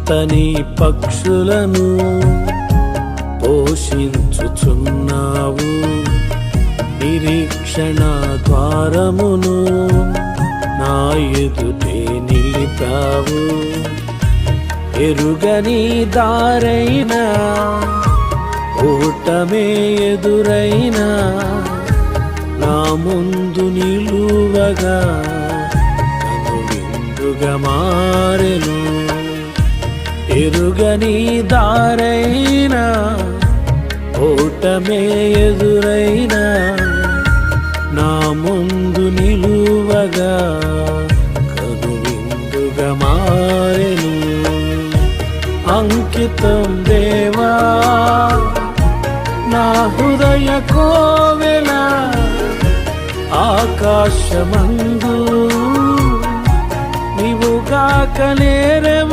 మెత్తని పక్షులను పోషించుచున్నావు, నిరీక్షణ ద్వారమును నా ఎదుటే నిలిపావు. ఎరుగని దారైనా ఓటమే ఎదురైనా నా ముందు నిలువగా కనువిందుగా మారెను. ఎరుగని దారైనా ఓటమే ఎదురైనా నా ముందు నిలువగా కనువిందుగా మారెను. అంకితం దేవా నా హృదయ కోవెల, ఆకాశమందు నీవుగాక నేరెవరు.